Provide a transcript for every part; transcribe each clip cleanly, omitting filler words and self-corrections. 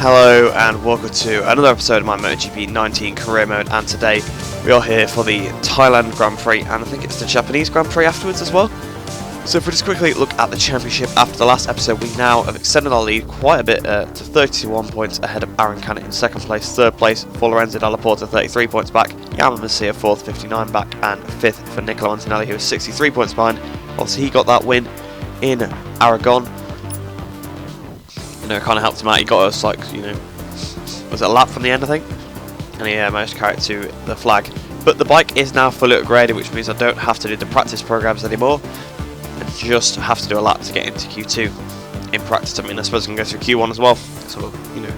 Hello and welcome to another episode of my Motogp 19 career mode, and today we are here for the Thailand Grand Prix and I think it's the Japanese Grand Prix afterwards as well. So if we just quickly look at the championship after the last episode, we now have extended our lead quite a bit to 31 points ahead of Aaron Canet in second place, third place for Lorenzo Dalla Porta 33 points back, Yama Masia fourth 59 back, and fifth for Nicola Antonelli who is 63 points behind. Obviously he got that win in Aragon. You know, it kind of helped him out. He got us, like, you know, was it a lap from the end, I think? And he managed to carry it to the flag. But the bike is now fully upgraded, which means I don't have to do the practice programs anymore. I just have to do a lap to get into Q2 in practice. I mean, I suppose I can go through Q1 as well. So, you know,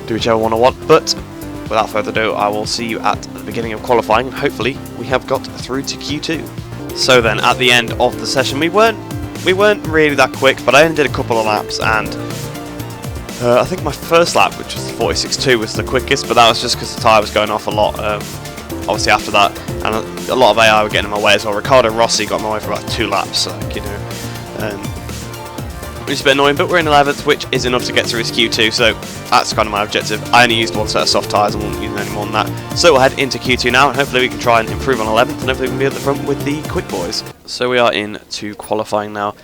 do whichever one I want. But without further ado, I will see you at the beginning of qualifying. And hopefully, we have got through to Q2. So then, at the end of the session, we weren't really that quick, but I only did a couple of laps, and I think my first lap, which was the 46.2, was the quickest, but that was just because the tyre was going off a lot, obviously after that, and a lot of AI were getting in my way as well. Ricardo Rossi got in my way for about 2 laps, like, you know, which is a bit annoying, but we're in 11th, which is enough to get through his Q2, so that's kind of my objective. I only used one set of soft tyres, I won't use any more than that. So we'll head into Q2 now, and hopefully we can try and improve on 11th, and hopefully we can be at the front with the quick boys. So we are into qualifying now.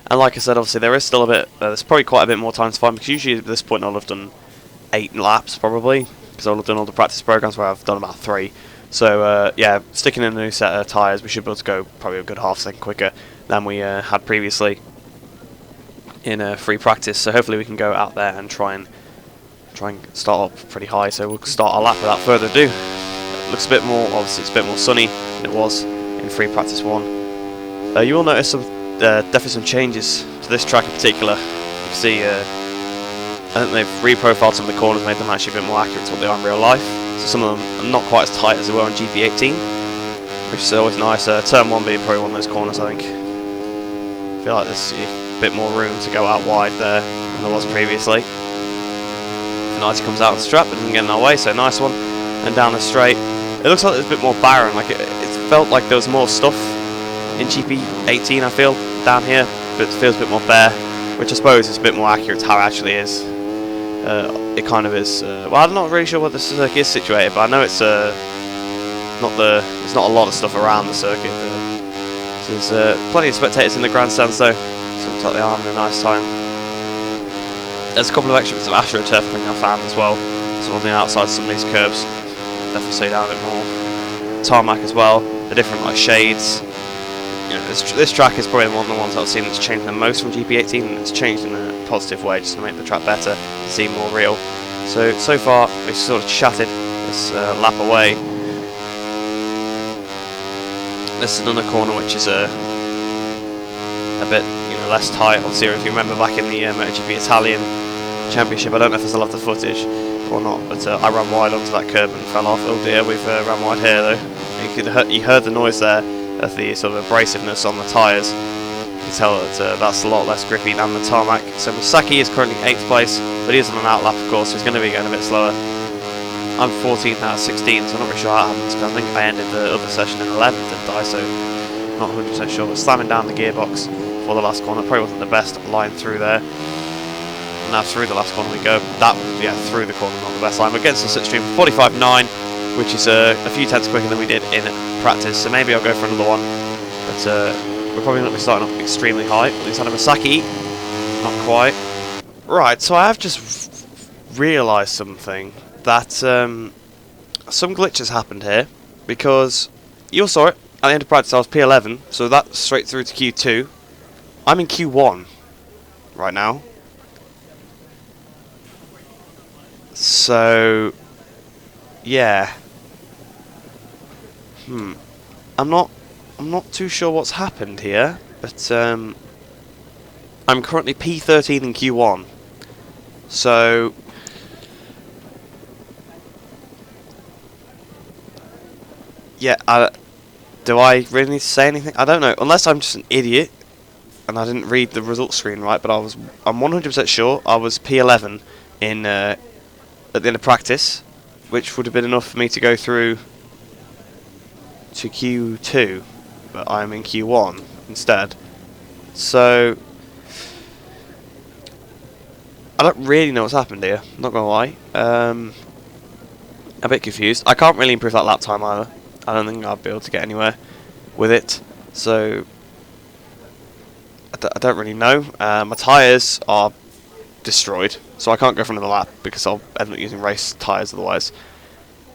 And like I said, obviously there is still a bit, there's probably quite a bit more time to find, because usually at this point I'll have done 8 laps probably, because I'll have done all the practice programs where I've done about 3. So yeah, sticking in a new set of tyres, we should be able to go probably a good half second quicker than we had previously in free practice. So hopefully we can go out there and try and start up pretty high. So we'll start our lap without further ado. It looks a bit more, obviously it's a bit more sunny than it was in free practice 1. You will notice definitely some changes to this track in particular. You can see, I think they've reprofiled some of the corners, made them actually a bit more accurate to what they are in real life. So some of them are not quite as tight as they were on GP18, which is always nice. Turn 1 being probably one of those corners, I think. I feel like there's a bit more room to go out wide there than there was previously. Nice, comes out of the strap, but doesn't get in our way, so nice one. And down the straight, it looks like there's a bit more barren. Like it felt like there was more stuff in GP18, I feel, down here, but it feels a bit more bare, which I suppose is a bit more accurate to how it actually is. It kind of is. Well, I'm not really sure what the circuit is situated, but I know it's there's not a lot of stuff around the circuit. So there's plenty of spectators in the grandstands, though, so it looks like they are having a nice time. There's a couple of extra bits of AstroTurf thing I found as well, so on the outside of some of these curbs. Definitely slow down a bit more. Tarmac as well, the different like shades. You know, this track is probably one of the ones I've seen that's changed the most from GP18, and it's changed in a positive way just to make the track better and seem more real. So far we've sort of chatted this lap away. This is another corner which is a bit, you know, less tight. Obviously, if you remember back in the Motogp Italian Championship, I don't know if there's a lot of footage or not, but I ran wide onto that curb and fell off. Oh dear, we've ran wide here though. You heard the noise there of the sort of abrasiveness on the tyres. You can tell that that's a lot less grippy than the tarmac. So Masaki is currently 8th place, but he is on an out lap, of course, so he's going to be going a bit slower. I'm 14th out of 16, so I'm not really sure how that happens, because I think I ended the other session in 11th, didn't I? So not 100% sure, but slamming down the gearbox for the last corner probably wasn't the best line through there. And now through the last corner we go. That, yeah, through the corner, not the best line. But against the slipstream 45.9, which is a few tenths quicker than we did in practice. So maybe I'll go for another one. But we're probably not be starting off extremely high. At least Masaki, not quite. Right, so I have just realised something, that some glitches happened here, because you saw it at the end of practice. I was P11, so that's straight through to Q2. I'm in Q1 right now. So yeah. I'm not too sure what's happened here, but I'm currently P13 in Q1. So yeah, do I really need to say anything? I don't know, unless I'm just an idiot and I didn't read the results screen right. But I'm 100% sure I was P11 in at the end of practice, which would have been enough for me to go through to Q2, but I'm in Q1 instead. So I don't really know what's happened here, not gonna lie. A bit confused. I can't really improve that lap time either. I don't think I'll be able to get anywhere with it. So, I don't really know. My tyres are destroyed, so I can't go for another lap because I'll end up using race tyres otherwise.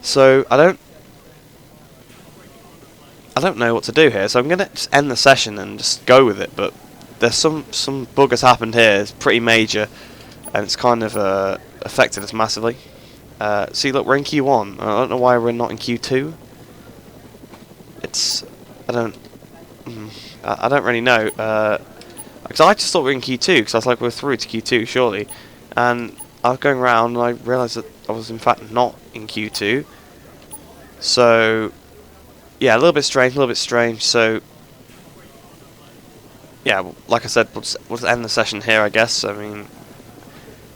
So, I don't know what to do here, so I'm going to just end the session and just go with it, but there's some bug has happened here. It's pretty major, and it's kind of affected us massively. See, look, we're in Q1. I don't know why we're not in Q2. I don't really know. Because I just thought we were in Q2, because I was like, we're through to Q2, surely. And I was going around, and I realised that I was in fact not in Q2. So, yeah, a little bit strange, so... Yeah, like I said, we'll just end the session here, I guess. I mean, I'm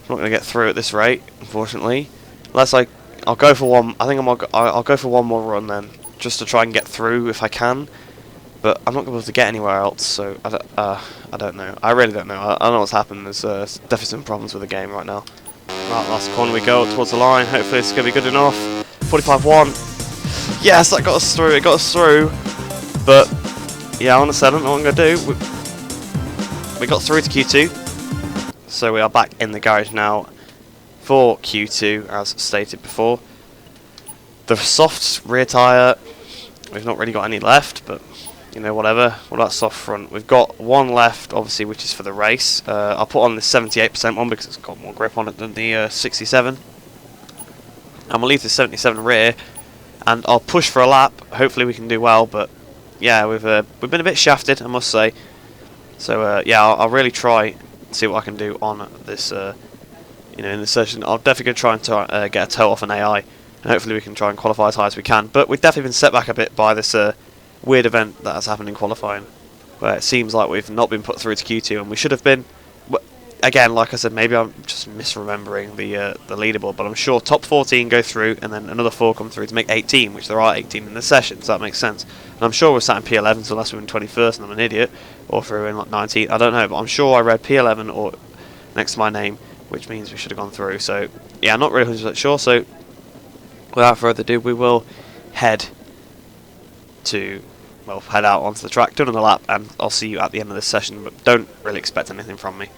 not going to get through at this rate, unfortunately. Unless I'll go for one. I think I'll go for one more run then, just to try and get through if I can. But I'm not going to be able to get anywhere else, so I don't know. I really don't know. I don't know what's happened. There's definitely some problems with the game right now. Right, last corner we go towards the line. Hopefully it's going to be good enough. 45.1. Yes, that got us through. It got us through. But yeah, honestly, I don't know what I'm going to do. We got through to Q2, so we are back in the garage now for Q2, as stated before. The soft rear tyre, we've not really got any left, but you know, whatever. What about soft front? We've got one left, obviously, which is for the race. I'll put on the 78% one because it's got more grip on it than the 67. And we'll leave the 77 rear, and I'll push for a lap. Hopefully we can do well, but yeah, we've been a bit shafted, I must say. So yeah, I'll really try and see what I can do on this, you know, in this session. I'll definitely try and get a toe off an AI, and hopefully we can try and qualify as high as we can. But we've definitely been set back a bit by this weird event that has happened in qualifying, where it seems like we've not been put through to Q2, and we should have been. Again, like I said, maybe I'm just misremembering the leaderboard, but I'm sure top 14 go through, and then another 4 come through to make 18, which there are 18 in this session, so that makes sense. And I'm sure we're sat in P11, so unless we're in 21st and I'm an idiot, or if we're in like 19th, I don't know, but I'm sure I read P11 or next to my name, which means we should have gone through. So yeah, I'm not really 100% sure. So without further ado, we will head out onto the track, do another lap, and I'll see you at the end of this session. But don't really expect anything from me.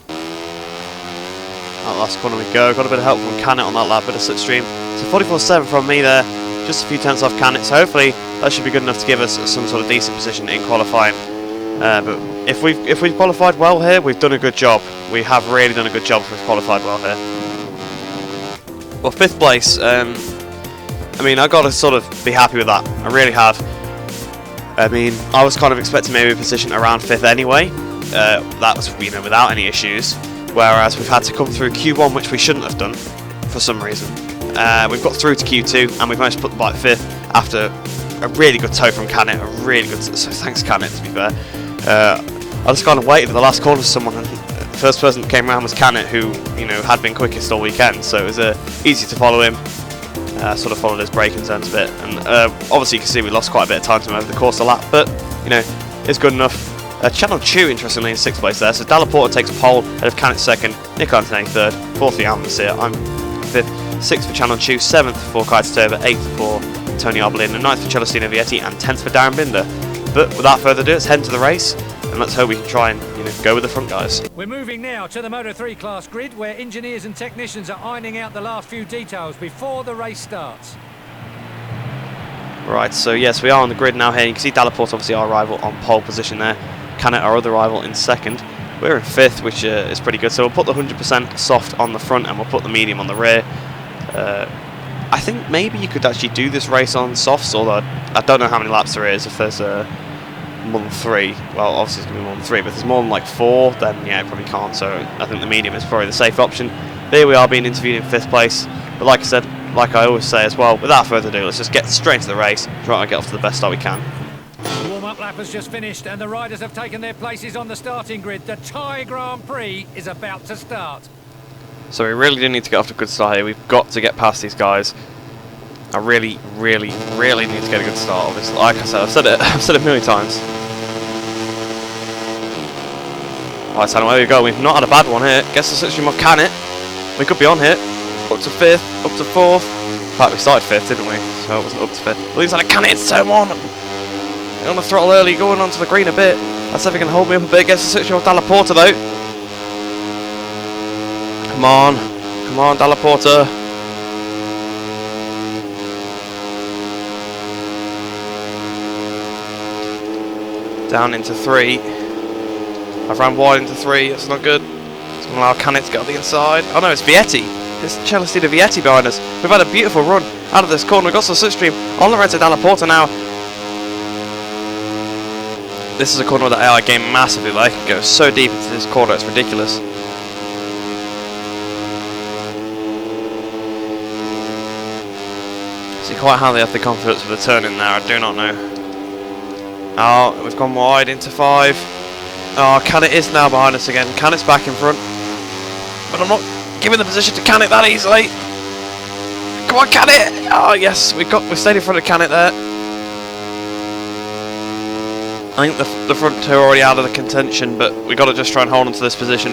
That last corner we go. Got a bit of help from Canet on that lap, bit of slipstream. So 44.7 from me there, just a few tenths off Canet. So hopefully that should be good enough to give us some sort of decent position in qualifying. But if we've qualified well here, we've done a good job. We have really done a good job if we've qualified well here. Well, 5th place. I mean, I got to sort of be happy with that. I really have. I mean, I was kind of expecting maybe a position around 5th anyway. That was, you know, without any issues. Whereas we've had to come through Q1, which we shouldn't have done for some reason. We've got through to Q2, and we've managed to put the bike 5th after a really good tow from Canet. A really good. So thanks, Canet, to be fair. I just kind of waited at the last corner for someone, and the first person that came around was Canet, who, you know, had been quickest all weekend, so it was easy to follow him. Sort of followed his braking zones a bit, and obviously you can see we lost quite a bit of time to him over the course of the lap, but you know, it's good enough. Channel Chu, interestingly, in 6th place there, so Dallaporta takes pole ahead of Canet 2nd, Nick Anthony 3rd, 4th for Jan Masia, I'm 5th, 6th for Channel Chu, 7th for Kaitotova, 8th for Tony Arbolin, and 9th for Celestino Vietti, and 10th for Darren Binder. But without further ado, let's head into the race, and let's hope we can try and, you know, go with the front guys. We're moving now to the Moto3 class grid, where engineers and technicians are ironing out the last few details before the race starts. Right, so yes, we are on the grid now here. You can see Dallaporta, obviously our rival, on pole position there. Canet, our other rival, in 2nd. We're in 5th, which is pretty good. So we'll put the 100% soft on the front, and we'll put the medium on the rear. I think maybe you could actually do this race on softs, although I don't know how many laps there is. If there's more than 3, well, obviously it's going to be more than 3, but if there's more than like 4, then yeah, it probably can't. So I think the medium is probably the safe option. There we are, being interviewed in 5th place. But like I said, like I always say as well, without further ado, let's just get straight into the race, try and get off to the best start we can. The warm-up lap has just finished, and the riders have taken their places on the starting grid. The Thai Grand Prix is about to start. So we really do need to get off to a good start here. We've got to get past these guys. I really, really, really need to get a good start. Obviously, like I said, I've said it a million times. Right, so away we go. We've not had a bad one here. Guess the slipstream of Can It. We could be on here. Up to 5th, up to 4th. In fact, we started 5th, didn't we? So it wasn't up to 5th. Looks like a Can It, it's turn 1. I'm on the throttle early, going onto the green a bit. Let's see if he can hold me up a bit. Gets the slipstream of Dalla Porta though. Come on. Come on, Dalla Porta. Down into 3. I've ran wide into 3, that's not good. It's going to allow Can It to get on the inside. Oh no, it's Vietti. It's Celestino Vietti behind us. We've had a beautiful run out of this corner. We've got some slipstream on the right to Dalla Porta now. This is a corner that AI game massively like. It goes so deep into this corner, it's ridiculous. See quite how they have the confidence for the turn in there, I do not know. Oh, we've gone wide into 5. Oh, Can It is now behind us again. Can It's back in front. But I'm not giving the position to Can It that easily. Come on, Can It! Oh yes, we stayed in front of Can It there. I think the front two are already out of the contention, but we got to just try and hold on to this position.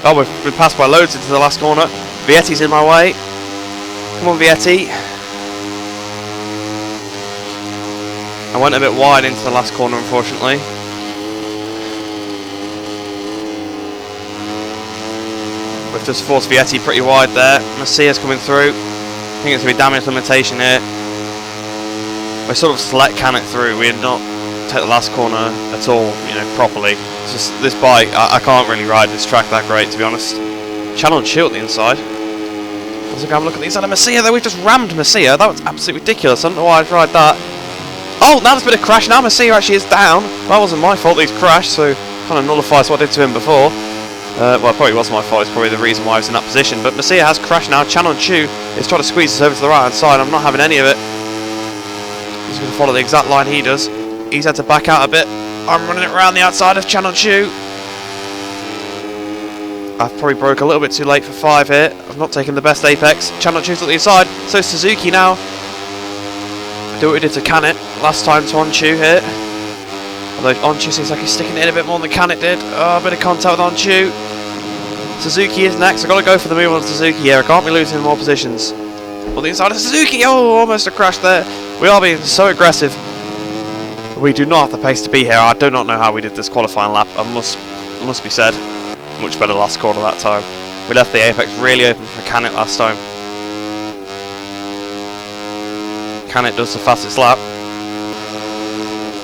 Oh, we've passed by loads into the last corner. Vietti's in my way. Come on, Vietti. I went a bit wide into the last corner, unfortunately. We've just forced Vietti pretty wide there. Messia's coming through. I think it's going to be damage limitation here. We sort of select Can It through. We did not take the last corner at all, you know, properly. It's just this bike, I can't really ride this track that great, to be honest. Channel 2 at the inside. Let's have a look at the inside of Messia though. We've just rammed Messia. That was absolutely ridiculous. I don't know why I'd ride that. Oh, now there's been a crash. Now Messia actually is down. That wasn't my fault that he's crashed, so kind of nullifies what I did to him before. Well, it probably was my fault. It's probably the reason why I was in that position. But Messia has crashed now. Channel Chu is trying to squeeze us over to the right hand side. I'm not having any of it. He's going to follow the exact line he does. He's had to back out a bit. I'm running it around the outside of Channel Chu. I've probably broke a little bit too late for 5 here. I've not taken the best apex. Channel Chu's at the inside. So Suzuki now. Do what we did to Can It last time to Onchu here. Although Onchu seems like he's sticking it in a bit more than Can It did. Oh, a bit of contact with Onchu. Suzuki is next. I've got to go for the move on Suzuki here. I can't be losing more positions. Well, the inside of Suzuki. Oh, almost a crash there. We are being so aggressive. We do not have the pace to be here. I do not know how we did this qualifying lap. It must be said. Much better last corner that time. We left the apex really open for Can It last time. Can It does the fastest lap.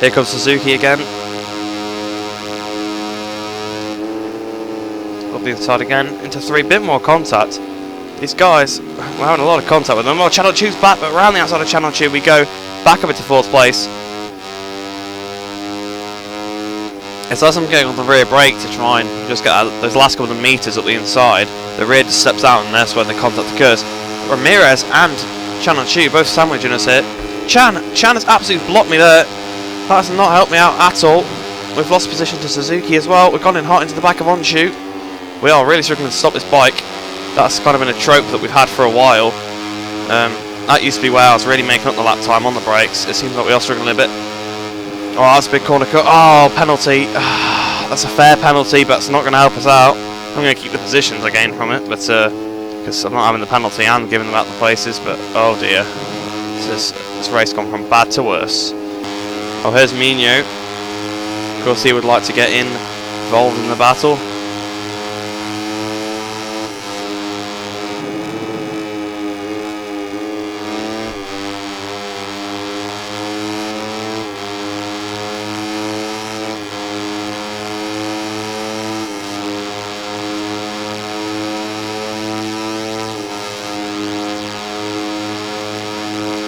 Here comes Suzuki again. Up the inside again into 3. Bit more contact. These guys, we're having a lot of contact with them. Oh, Channel Chu's back, but around the outside of Channel Chu we go. Back up into 4th place. It's as I'm getting on the rear brake to try and just get those last couple of meters up the inside. The rear just steps out and that's when the contact occurs. Ramirez and Channel Chu both sandwiching us here. Chan has absolutely blocked me there. That has not helped me out at all. We've lost position to Suzuki as well. We've gone in hot into the back of Onchu. We are really struggling to stop this bike. That's kind of been a trope that we've had for a while. That used to be where I was really making up the lap time on the brakes. It seems like we are struggling a bit. Oh, that's a big corner cut. Oh, penalty. That's a fair penalty, but it's not going to help us out. I'm going to keep the positions I gained from it, but because I'm not having the penalty and giving them out the places. But oh dear, this race gone from bad to worse. Oh, here's Mino. Of course, he would like to get involved in the battle.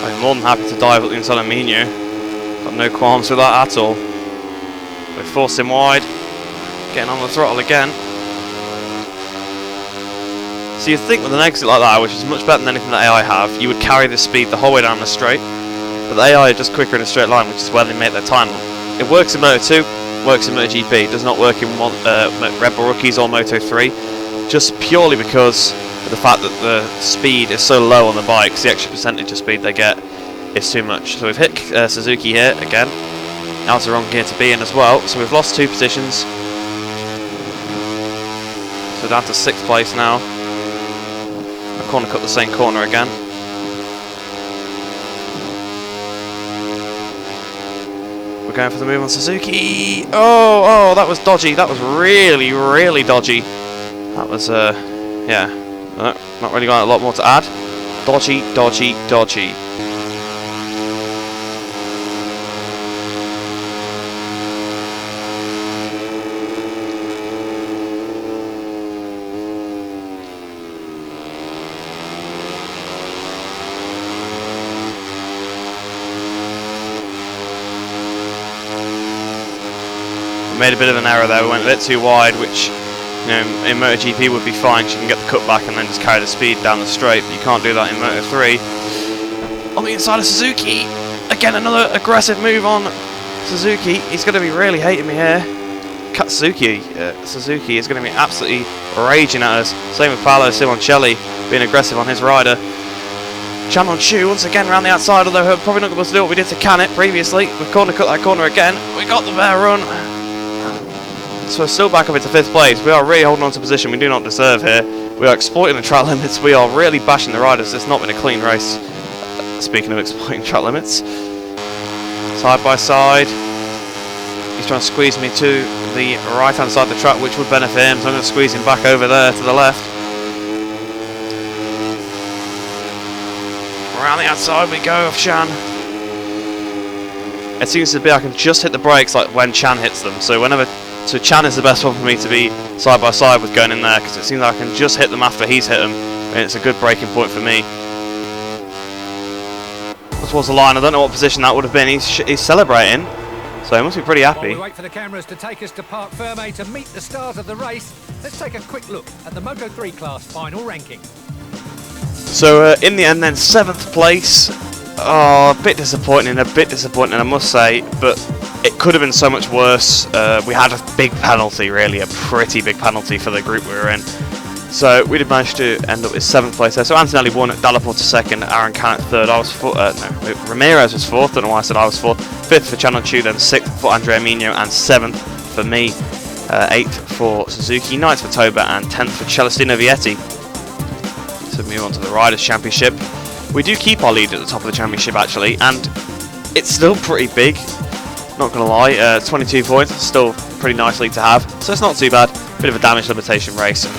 I'm more than happy to dive up the inside of Mino. Got no qualms with that at all. We force him wide. Getting on the throttle again. So you'd think with an exit like that, which is much better than anything that AI have, you would carry the speed the whole way down the straight. But the AI are just quicker in a straight line, which is where they make their time. It works in Moto2, works in Motogp. It does not work in Red Bull Rookies or Moto3. Just purely because of the fact that the speed is so low on the bikes, the extra percentage of speed they get. is too much. So we've hit Suzuki here again. That was the wrong gear to be in as well. So we've lost 2 positions. So down to 6th place now. A corner cut the same corner again. We're going for the move on Suzuki. Oh, that was dodgy. That was really, really dodgy. That was, yeah. Not really got a lot more to add. Dodgy, dodgy, dodgy. We made a bit of an error there. We went a bit too wide, which, you know, in Motogp would be fine. You can get the cut back and then just carry the speed down the straight, but you can't do that in Moto3. On the inside of Suzuki, again another aggressive move on Suzuki. He's going to be really hating me here. Suzuki is going to be absolutely raging at us. Same with Paolo Simoncelli being aggressive on his rider. Chan on Chu once again around the outside, although we're probably not going to do what we did to Canet previously. We've corner cut that corner again. We got the bear run. So we're still back up into 5th place. We are really holding on to position we do not deserve here. We are exploiting the track limits. We are really bashing the riders. It's not been a clean race. Speaking of exploiting track limits. Side by side. He's trying to squeeze me to the right hand side of the track, which would benefit him. So I'm going to squeeze him back over there to the left. Around the outside we go of Chan. It seems to be I can just hit the brakes like when Chan hits them. So Chan is the best one for me to be side by side with going in there, because it seems like I can just hit them after he's hit them, and it's a good braking point for me. Towards the line, I don't know what position that would have been. He's celebrating, so he must be pretty happy. While we wait for the cameras to take us to Parc Ferme to meet the stars of the race, let's take a quick look at the Moto3 class final ranking. So in the end then, 7th place. Oh, a bit disappointing, I must say, but it could have been so much worse. We had a big penalty, really, a pretty big penalty for the group we were in. So we did manage to end up with 7th place there. So Antonelli won, Dalla Porta 2nd, Aaron Canet 3rd, I was 4th, Ramirez was 4th, don't know why I said I was 4th, 5th for Chan on Chu, then 6th for Andrea Mino, and 7th for me, 8th for Suzuki, 9th for Toba, and 10th for Celestino Vietti. So move on to the Riders' Championship. We do keep our lead at the top of the championship actually, and it's still pretty big, not going to lie. 22 points, still pretty nice lead to have, so it's not too bad. Bit of a damage limitation race, and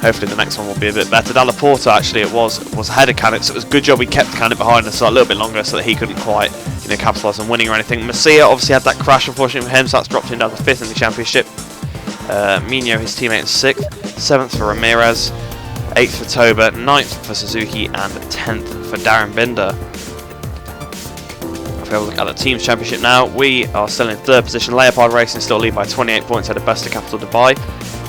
hopefully the next one will be a bit better. Dalla Porta actually it was ahead of Canet, so it was a good job we kept Canet behind us a little bit longer so that he couldn't quite, you know, capitalise on winning or anything. Masia obviously had that crash unfortunately for him, so that's dropped him down to 5th in the championship. Mino, his teammate, in 6th, 7th for Ramirez, 8th for Toba, 9th for Suzuki, and 10th for Darren Binder. If we have a look at the Teams Championship now, we are still in 3rd position. Leopard Racing still lead by 28 points ahead of Besta Capital Dubai.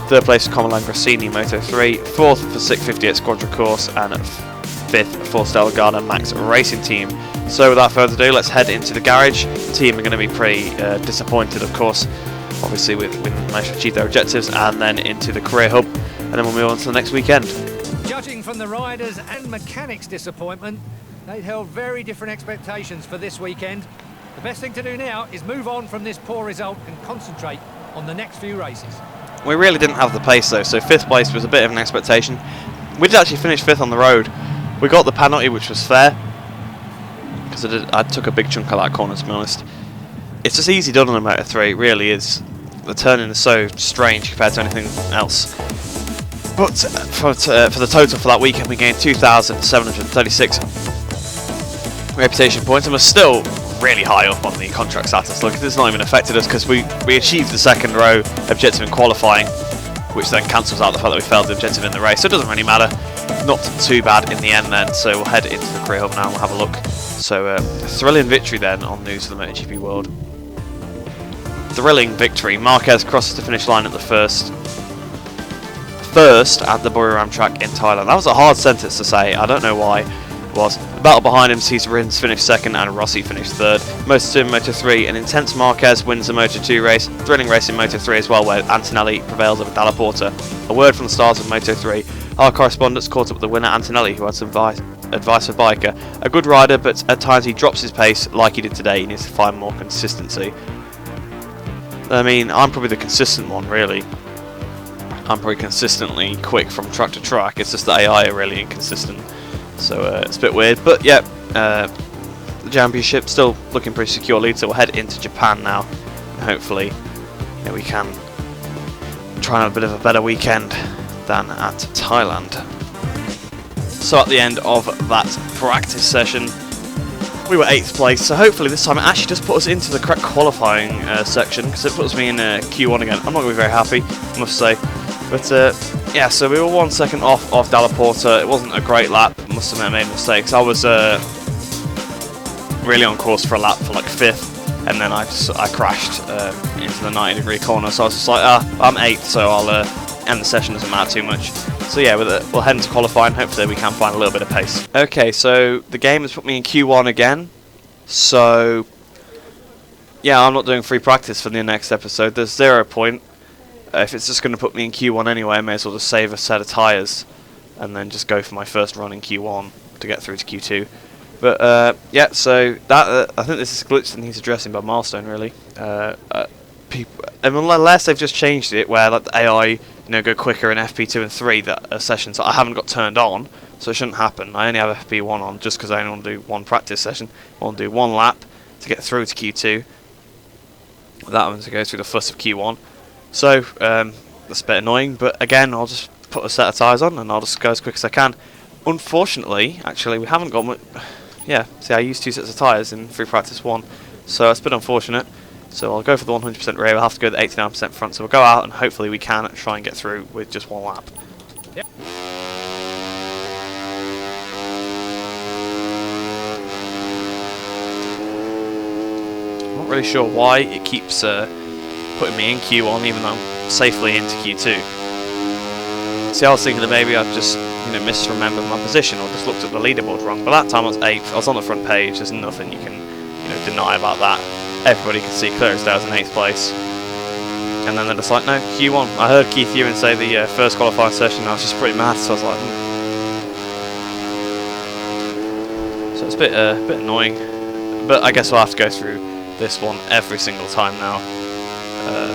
3rd place for Comalan Grassini, Moto3. 4th for 658 Squadra Course, and 5th for Stella Garda Max Racing Team. So without further ado, let's head into the garage. The team are going to be pretty disappointed, of course, obviously with managed to achieve their objectives, and then into the career hub, and then we'll move on to the next weekend. Judging from the riders' and mechanics' disappointment, they'd held very different expectations for this weekend. The best thing to do now is move on from this poor result and concentrate on the next few races. We really didn't have the pace though, so 5th place was a bit of an expectation. We did actually finish 5th on the road. We got the penalty, which was fair, because I took a big chunk of that corner, to be honest. It's just easy done on a Moto3, it really is. The turning is so strange compared to anything else. But for the total for that weekend, we gained 2,736 reputation points, and we're still really high up on the contract status. Look, it's not even affected us because we achieved the 2nd row objective in qualifying, which then cancels out the fact that we failed the objective in the race. So it doesn't really matter. Not too bad in the end then. So we'll head into the career hub now and we'll have a look. So thrilling victory then on News of the MotoGP World. Thrilling victory. Marquez crosses the finish line at the first at the Buriram track in Thailand. That was a hard sentence to say, I don't know why it was. The battle behind him sees Rins finish 2nd and Rossi finish 3rd. Moto2 and Moto3, an intense Marquez wins the Moto2 race, thrilling race in Moto3 as well, where Antonelli prevails over Dalla Porta. A word from the stars of Moto3. Our correspondents caught up with the winner Antonelli, who had some advice. advice for biker. A good rider, but at times he drops his pace like he did today. He needs to find more consistency. I mean, I'm probably the consistent one, really. I'm probably consistently quick from track to track. It's just the AI are really inconsistent. So it's a bit weird. But yeah, the championship still looking pretty secure lead. So we'll head into Japan now. And hopefully, we can try and have a bit of a better weekend than at Thailand. So at the end of that practice session, we were 8th place, so hopefully this time it actually just put us into the correct qualifying section, because it puts me in Q1 again. I'm not going to be very happy, I must say. But yeah, so we were 1 second off of Dalla Porta. It wasn't a great lap, I must admit I made mistakes. I was really on course for a lap for like 5th, and then I crashed into the 90-degree corner, so I was just like, I'm 8th, so I'll end the session, doesn't matter too much. So yeah, we'll head into qualifying, hopefully we can find a little bit of pace. Okay, so the game has put me in Q1 again, so yeah, I'm not doing free practice for the next episode. There's 0 point. If it's just going to put me in Q1 anyway, I may as well just save a set of tyres and then just go for my first run in Q1 to get through to Q2. But yeah, so that I think this is a glitch that needs addressing by Milestone, really. People, unless they've just changed it where like the AI go quicker in FP2 and 3 that sessions that I haven't got turned on, so it shouldn't happen. I only have FP1 on just because I only want to do 1 practice session. I want to do 1 lap to get through to Q2. That one to go through the fuss of Q1. So that's a bit annoying, but again, I'll just put a set of tyres on and I'll just go as quick as I can. Unfortunately, actually, we haven't got much. Yeah, see, I used 2 sets of tyres in free practice 1, so it's a bit unfortunate. So I'll go for the 100% rear. We'll have to go the 89% front. So we'll go out and hopefully we can try and get through with just 1 lap. Yep. I'm not really sure why it keeps putting me in Q1 even though I'm safely into Q2. See, I was thinking that maybe I've just misremembered my position or just looked at the leaderboard wrong. But that time I was 8th. I was on the front page. There's nothing you can deny about that. Everybody can see clear as day I was in 8th place. And then they're just like, no, Q1. I heard Keith Ewan say the first qualifying session, I was just pretty mad, so I was like, So it's a bit annoying. But I guess we'll have to go through this one every single time now.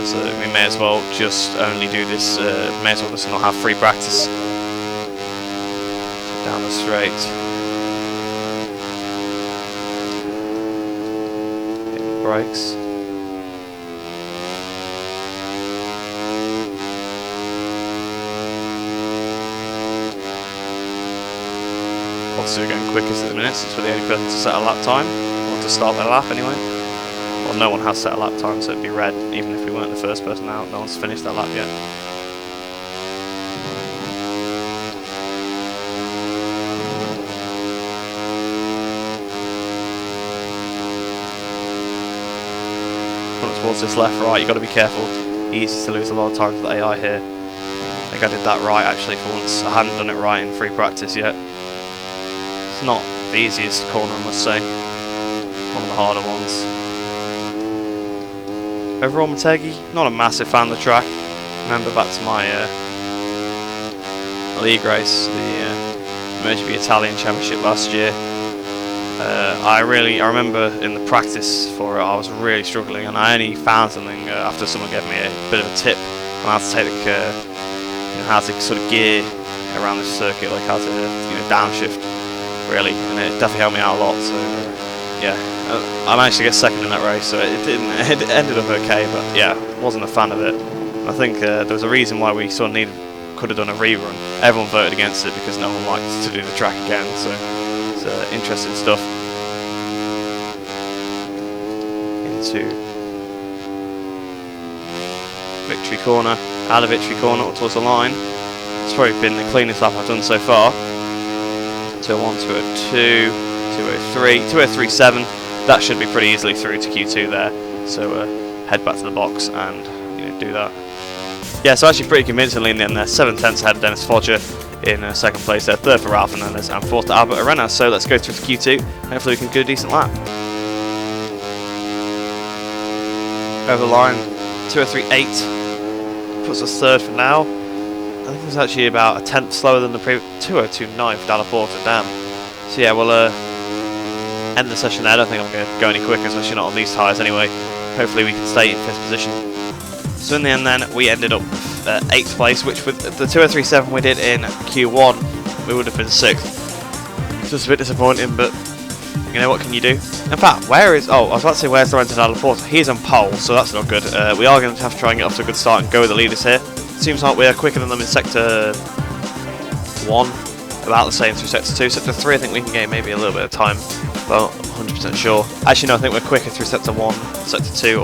So we may as well just only do this, may as well just not have free practice. Down the straight. Brakes. Obviously we're going quickest at the minute since we're the only person to set a lap time, or to start their lap anyway. Well, no one has set a lap time, so it'd be red even if we weren't the first person out. No one's finished that lap yet. Towards this left, right, you've got to be careful. Easy to lose a lot of time with the AI here. I think I did that right actually for once. I hadn't done it right in free practice yet. It's not the easiest corner, I must say. One of the harder ones. Overall, Motegi, not a massive fan of the track. Remember back to my league race, the Motegi Italian Championship last year. I remember in the practice for it, I was really struggling, and I only found something after someone gave me a bit of a tip on how to take how to sort of gear around the circuit, like how to downshift, really, and it definitely helped me out a lot. So yeah, I managed to get second in that race, so it ended up okay, but yeah, wasn't a fan of it. I think there was a reason why we sort of could have done a rerun. Everyone voted against it because no one liked to do the track again, so it's interesting stuff. Into victory corner, out of victory corner up towards the line. It's probably been the cleanest lap I've done so far. 201, 202, 203, 203.7. That should be pretty easily through to Q2 there. So head back to the box and do that. Yeah, so actually pretty convincingly in the end there. 7/10 ahead of Dennis Fodger in second place there, third for Ralph Fernandez and fourth to Albert Arena. So let's go through to Q2. Hopefully we can do a decent lap. Over the line, 203.8 puts us third for now. I think it was actually about a tenth slower than the previous 202.9 for Dalla Porta. Damn. So yeah, we'll end the session there. I don't think I'm going to go any quicker, especially not on these tyres anyway. Hopefully we can stay in 5th position. So in the end then, we ended up 8th place, which with the 2037 we did in Q1, we would have been 6th. Just a bit disappointing, but you know, what can you do? In fact, I was about to say, where's Lorenzo Dalla Porta? He's on pole, so that's not good. We are going to have to try and get off to a good start and go with the leaders here. Seems like we're quicker than them in Sector 1, about the same through Sector 2. Sector 3, I think we can gain maybe a little bit of time, but 100% sure. Actually, no, I think we're quicker through Sector 1, Sector 2,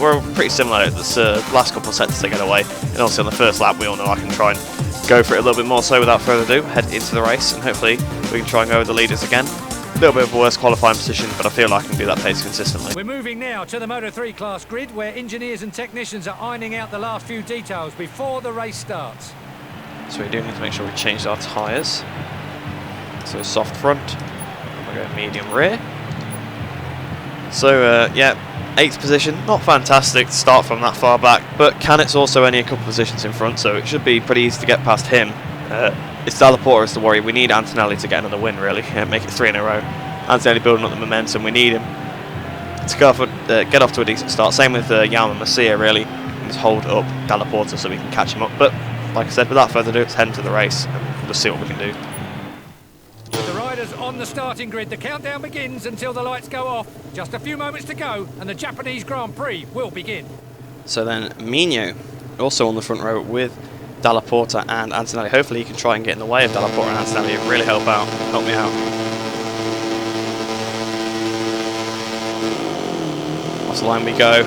we're pretty similar. It's the last couple of sectors to get away, and also on the first lap, we all know I can try and go for it a little bit more. So without further ado, head into the race, and hopefully we can try and go with the leaders again. A little bit of a worse qualifying position, but I feel like I can do that pace consistently. We're moving now to the Moto3 class grid, where engineers and technicians are ironing out the last few details before the race starts. So we do need to make sure we change our tyres. So soft front, and we're going medium rear. So yeah, 8th position, not fantastic to start from that far back, but Canet's also only a couple positions in front, so it should be pretty easy to get past him. It's Dalla Porta is the worry. We need Antonelli to get another win, really. Make it 3 in a row. Antonelli building up the momentum. We need him to get off to a decent start. Same with Yama Masia, really. Just hold up Dalla Porta so we can catch him up. But like I said, without further ado, let's head into the race and we'll see what we can do. With the riders on the starting grid, the countdown begins until the lights go off. Just a few moments to go, and the Japanese Grand Prix will begin. So then, Mino, also on the front row with Dalla Porta and Antonelli. Hopefully he can try and get in the way of Dalla Porta and Antonelli. It really help me out. Off the line we go.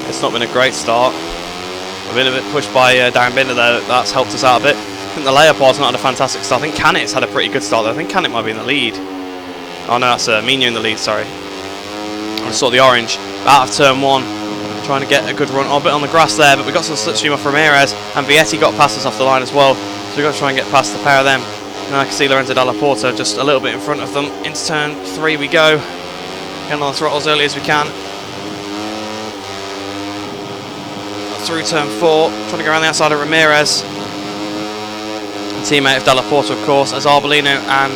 It's not been a great start. I've been a bit pushed by Darren Binder there. That's helped us out a bit. I think the layup was not had a fantastic start. I think Canet's had a pretty good start though. I think Canet might be in the lead. Oh no, that's Mino in the lead, sorry. I saw the orange. Out of turn 1. Trying to get a good run, a bit on the grass there, but we got some slipstream off Ramirez, and Vietti got past us off the line as well, so we've got to try and get past the pair of them. And I can see Lorenzo Dalla Porta just a little bit in front of them. Into turn 3 we go, getting on the throttle as early as we can. Through turn 4, trying to go around the outside of Ramirez. A teammate of Dalla Porta, of course, as Arbolino and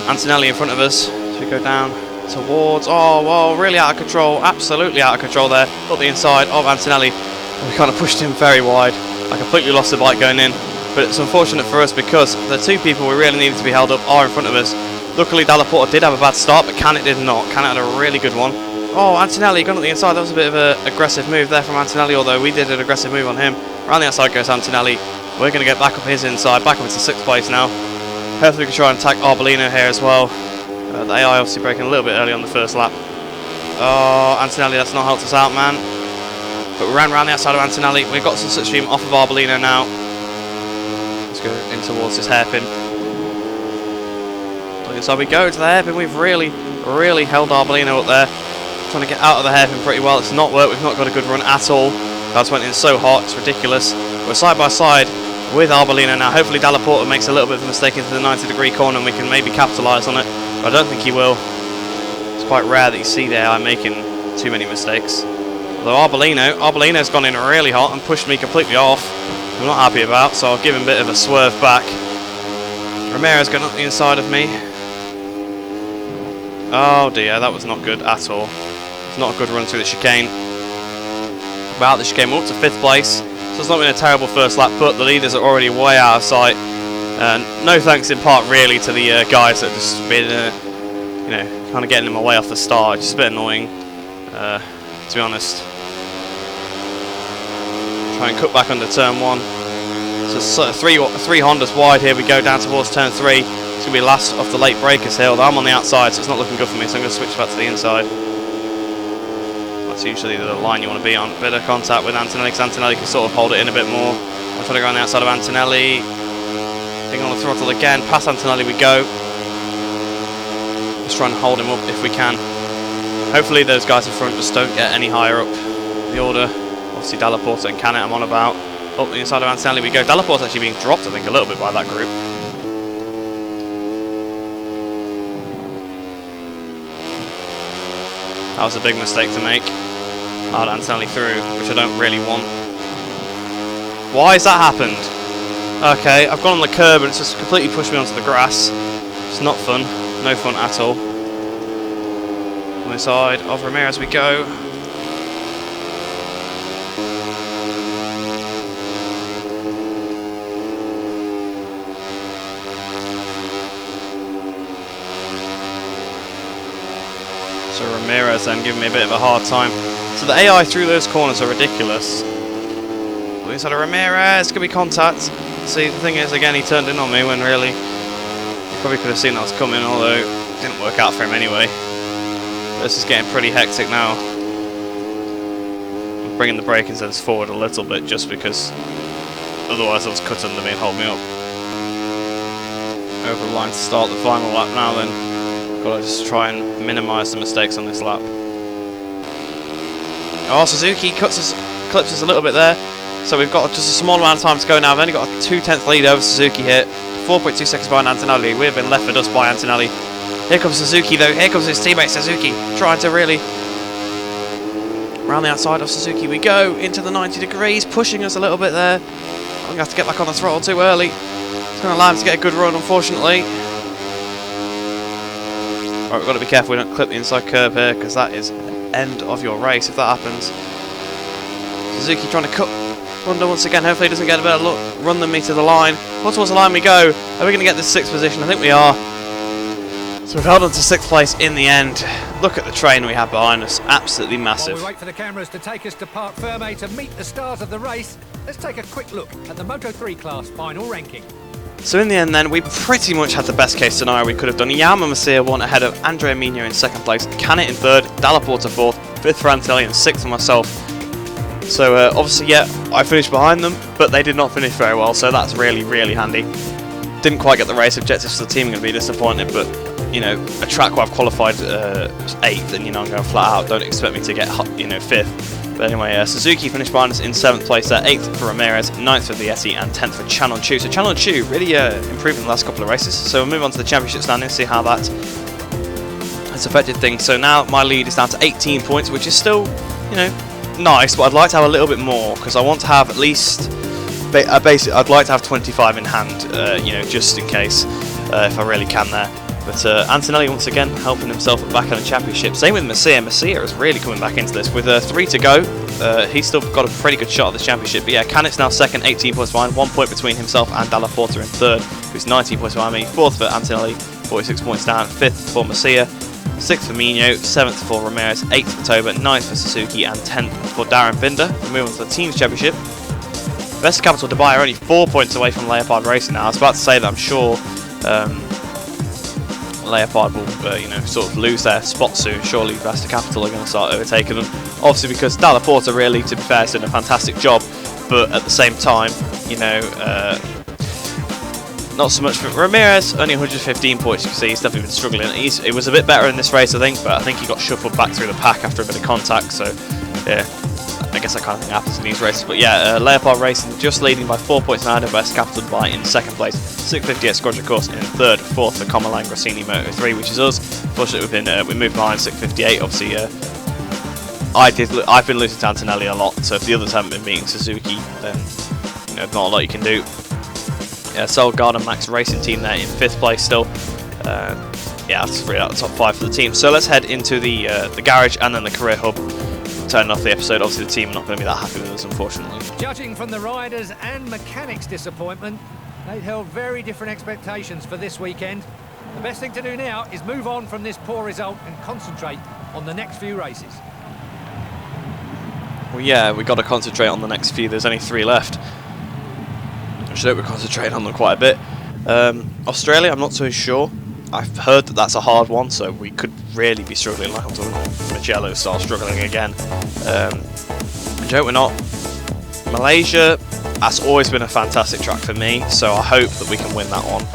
Antonelli in front of us. So we go down towards, really out of control, absolutely out of control there, up the inside of Antonelli. We kind of pushed him very wide. I completely lost the bike going in, but it's unfortunate for us because the 2 people we really needed to be held up are in front of us. Luckily Dalla Porta did have a bad start, but Canet did not. Canet had a really good one. Oh, Antonelli gone up the inside. That was a bit of an aggressive move there from Antonelli, although we did an aggressive move on him. Around the outside goes Antonelli. We're going to get back up his inside, back up into 6th place now. Hopefully we can try and attack Arbolino here as well. The AI obviously breaking a little bit early on the first lap. Oh, Antonelli, that's not helped us out, man. But we ran around the outside of Antonelli. We've got some slipstream off of Arbolino now. Let's go in towards this hairpin. So we go to the hairpin. We've really held Arbolino up there. Trying to get out of the hairpin pretty well. It's not worked. We've not got a good run at all. Guys went in so hot. It's ridiculous. We're side by side with Arbolino now. Hopefully Dalla Porta makes a little bit of a mistake into the 90-degree corner and we can maybe capitalise on it. I don't think he will. It's quite rare that you see the AI making too many mistakes. Although Arbolino's gone in really hot and pushed me completely off. I'm not happy about, so I'll give him a bit of a swerve back. Ramirez going up the inside of me. Oh dear, that was not good at all. It's not a good run through the chicane. About the chicane, we're up to 5th place. So it's not been a terrible first lap, but the leaders are already way out of sight. No thanks in part really to the guys that have just been, you know, kind of getting in my way off the start. It's just a bit annoying, to be honest. Try and cut back under turn 1. So three Hondas wide here. We go down towards turn 3. It's going to be last off the late breakers here. Although I'm on the outside, so it's not looking good for me. So I'm going to switch back to the inside. That's usually the line you want to be on. Bit of contact with Antonelli, because Antonelli can sort of hold it in a bit more. I'm trying to go on the outside of Antonelli. Being on the throttle again. Past Antonelli we go. Just try and hold him up if we can. Hopefully those guys in front just don't get any higher up the order. Obviously Dalla Porta and Canet I'm on about. Up the inside of Antonelli we go. Dalla Porta's actually being dropped, I think, a little bit by that group. That was a big mistake to make. I'll Antonelli through, which I don't really want. Why has that happened? Okay, I've gone on the curb and it's just completely pushed me onto the grass. It's not fun. No fun at all. On the side of Ramirez we go. So Ramirez then giving me a bit of a hard time. So the AI through those corners are ridiculous. We inside of Ramirez, could be contact. See, the thing is, again, he turned in on me when really he probably could have seen that was coming, although it didn't work out for him anyway. This is getting pretty hectic now. I'm bringing the braking sense forward a little bit just because otherwise they'll just cut under me and hold me up. Over the line to start the final lap now then. Got to just try and minimise the mistakes on this lap. Oh, Suzuki clips us a little bit there. So we've got just a small amount of time to go now. We've only got a 2/10 lead over Suzuki here. 4.2 seconds behind Antonelli. We've been left for dust by Antonelli. Here comes Suzuki though. Here comes his teammate Suzuki. Trying to really... Around the outside of Suzuki we go. Into the 90 degrees. Pushing us a little bit there. I'm going to have to get back on the throttle too early. It's going to allow him to get a good run, unfortunately. Right, we've got to be careful we don't clip the inside curve here, because that is end of your race if that happens. Suzuki trying to cut Honda once again. Hopefully he doesn't get a better look run than me to the line. Well, towards the line we go. Are we going to get this 6th position? I think we are. So we've held on to 6th place in the end. Look at the train we have behind us. Absolutely massive. While we wait for the cameras to take us to Parc Fermé to meet the stars of the race, let's take a quick look at the Moto3 class final ranking. So in the end then, we pretty much had the best case scenario we could have done. Yama Masia won ahead of Andrea Mino in 2nd place, Canet in 3rd, Dalla Porta 4th, 5th for Antonelli and 6th for myself. So obviously, yeah, I finished behind them, but they did not finish very well, so that's really, really handy. Didn't quite get the race objectives for the team, I'm going to be disappointed, but, you know, a track where I've qualified 8th and, you know, I'm going flat out, don't expect me to get, you know, 5th. But anyway, Suzuki finished behind us in 7th place there, 8th for Ramirez, 9th for Vietti, and 10th for Chan Chu. So Chan Chu really improved in the last couple of races. So we'll move on to the championship standing and see how that has affected things. So now my lead is down to 18 points, which is still, you know, nice, but I'd like to have a little bit more because I want to have at least, basically, I'd like to have 25 in hand, you know, just in case if I really can there. But Antonelli once again helping himself back in the championship. Same with Masia. Masia is really coming back into this with 3 to go. He's still got a pretty good shot at this championship. But yeah, Canet's now 2nd, 18 points behind, 1 point between himself and Dalla Porta in 3rd, who's 19 points behind me. 4th for Antonelli, 46 points down. 5th for Masia, 6th for Mino, 7th for Ramirez, 8th for Toba, 9th for Suzuki, and 10th for Darren Binder. We move on to the team's championship. Best Capital Dubai are only 4 points away from Leopard Racing now. I was about to say that I'm sure Leopard will, you know, sort of lose their spot soon. Surely Vesta Capital are going to start overtaking them. Obviously, because Dalla Porta really, to be fair, has done a fantastic job. But at the same time, you know, not so much for Ramirez. Only 115 points. You can see he's definitely been struggling. It was a bit better in this race, I think, but I think he got shuffled back through the pack after a bit of contact. So, yeah, I guess that kind of thing happens in these races. But yeah, Leopard Racing just leading by 4 points now. West Capital Dubai in 2nd place, 658 Squadron Course in 3rd, 4th for Comalan Grassini Moto3, which is us. Fortunately, we moved behind 658. Obviously, I've been losing to Antonelli a lot. So if the others haven't been beating Suzuki, then you know, not a lot you can do. Yeah, Soul Garden Max Racing team there in 5th place still. Yeah, that's 3 out of the top 5 for the team. So let's head into the garage and then the career hub. Turning off the episode. Obviously the team are not going to be that happy with us, unfortunately. Judging from the riders' and mechanics' disappointment, they'd held very different expectations for this weekend. The best thing to do now is move on from this poor result and concentrate on the next few races. Well, yeah, we've got to concentrate on the next few. There's only 3 left. I should hope we're concentrating on them quite a bit. Australia, I'm not so sure. I've heard that that's a hard one, so we could really be struggling, like I'm talking about Magello style struggling again. I hope we're not. Malaysia, that's always been a fantastic track for me, so I hope that we can win that one.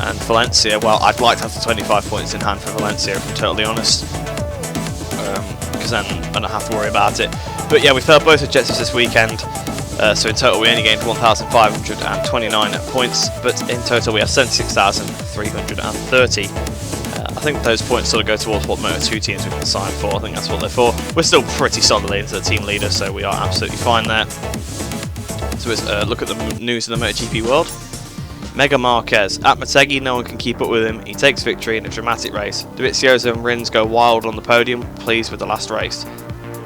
And Valencia, well, I'd like to have the 25 points in hand for Valencia, if I'm totally honest, because then I don't have to worry about it. But yeah, we failed both objectives this weekend. So in total we only gained 1,529 points, but in total we have 76,330. I think those points sort of go towards what Moto2 teams we can sign for. I think that's what they're for. We're still pretty solidly into the team leader, so we are absolutely fine there. So let's look at the news in the MotoGP world. Mega Marquez. At Motegi, no one can keep up with him. He takes victory in a dramatic race. Dovizioso and Rins go wild on the podium, pleased with the last race.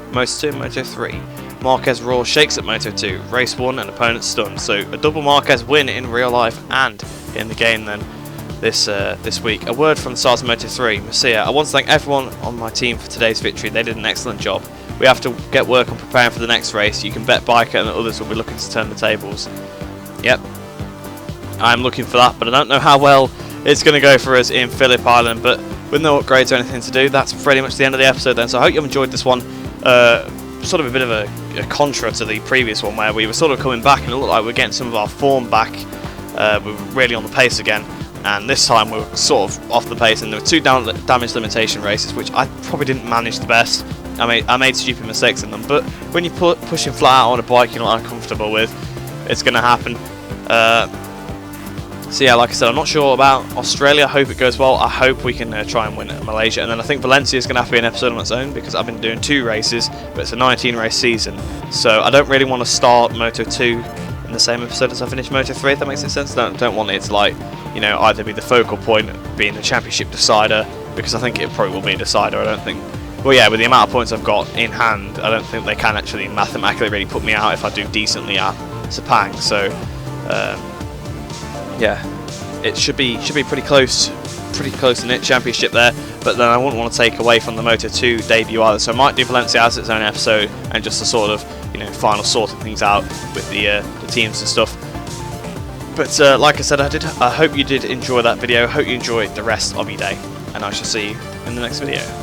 Moto2, Moto3. Marquez roars, shakes at Moto2. Race 1 and opponent stunned. So a double Marquez win in real life and in the game then this week. A word from the stars of Moto3. Messiah, I want to thank everyone on my team for today's victory. They did an excellent job. We have to get work on preparing for the next race. You can bet Biker and the others will be looking to turn the tables. Yep. I'm looking for that, but I don't know how well it's going to go for us in Phillip Island. But with no upgrades or anything to do, that's pretty much the end of the episode then. So I hope you've enjoyed this one. Sort of a bit of a contra to the previous one where we were sort of coming back and it looked like we were getting some of our form back. We were really on the pace again. And this time we were sort of off the pace, and there were 2 damage limitation races, which I probably didn't manage the best. I made stupid mistakes in them, but when you're pushing flat out on a bike you're not uncomfortable with, it's going to happen. So yeah, like I said, I'm not sure about Australia. I hope it goes well. I hope we can try and win at Malaysia. And then I think Valencia is going to have to be an episode on its own because I've been doing 2 races, but it's a 19 race season. So I don't really want to start Moto2 in the same episode as I finish Moto3, if that makes any sense. I don't want it to, like, you know, either be the focal point being the championship decider, because I think it probably will be a decider. I don't think, well yeah, with the amount of points I've got in hand, I don't think they can actually mathematically really put me out if I do decently at Sepang. So yeah, it should be pretty close in it, championship there. But then I wouldn't want to take away from the Moto2 debut either, so I might do Valencia as its own episode and just to sort of, you know, final sorting things out with the teams and stuff. But like I said, I hope you did enjoy that video. I hope you enjoyed the rest of your day, and I shall see you in the next video.